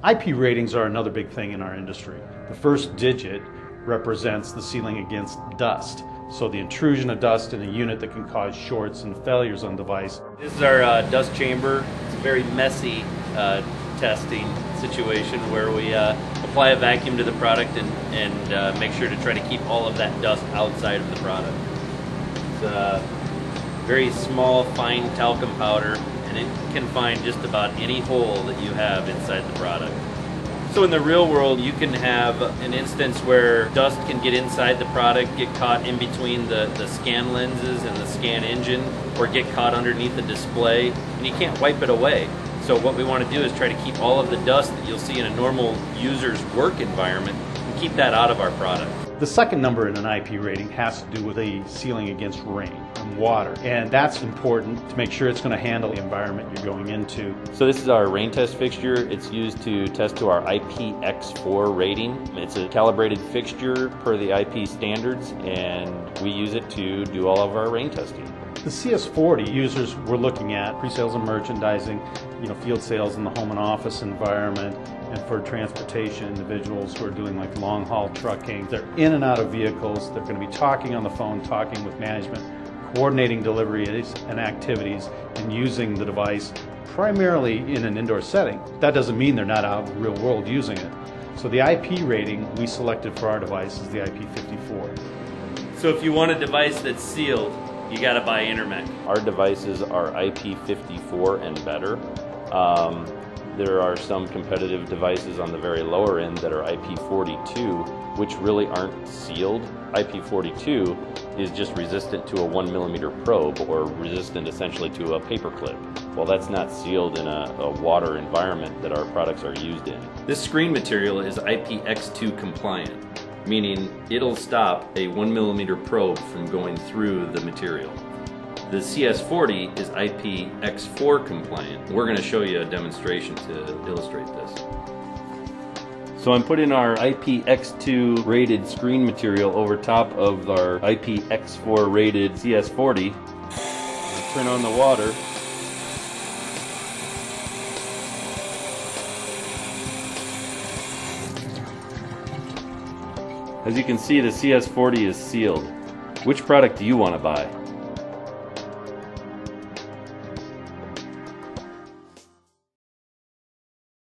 IP ratings are another big thing in our industry. The first digit represents the sealing against dust. So the intrusion of dust in a unit that can cause shorts and failures on the device. This is our dust chamber. It's a very messy testing situation where we apply a vacuum to the product and make sure to try to keep all of that dust outside of the product. It's a very small, fine talcum powder, and it can find just about any hole that you have inside the product. So in the real world, you can have an instance where dust can get inside the product, get caught in between the scan lenses and the scan engine, or get caught underneath the display, and you can't wipe it away. So what we want to do is try to keep all of the dust that you'll see in a normal user's work environment and keep that out of our product. The second number in an IP rating has to do with the sealing against rain and water, and that's important to make sure it's going to handle the environment you're going into. So this is our rain test fixture. It's used to test to our IPX4 rating. It's a calibrated fixture per the IP standards, and we use it to do all of our rain testing. The CS40 users we're looking at pre-sales and merchandising, field sales in the home and office environment, and for transportation individuals who are doing like long haul trucking. They're in and out of vehicles. They're going to be talking on the phone, talking with management, coordinating deliveries and activities, and using the device primarily in an indoor setting. That doesn't mean they're not out in the real world using it. So the IP rating we selected for our device is the IP54. So if you want a device that's sealed, you got to buy Intermec. Our devices are IP54 and better. There are some competitive devices on the very lower end that are IP42, which really aren't sealed. IP42 is just resistant to a 1mm probe, or resistant essentially to a paper clip. Well, that's not sealed in a water environment that our products are used in. This screen material is IPX2 compliant, meaning it'll stop a 1mm probe from going through the material. The CS40 is IPX4 compliant. We're going to show you a demonstration to illustrate this. So I'm putting our IPX2 rated screen material over top of our IPX4 rated CS40. Turn on the water. As you can see, the CS40 is sealed. Which product do you want to buy?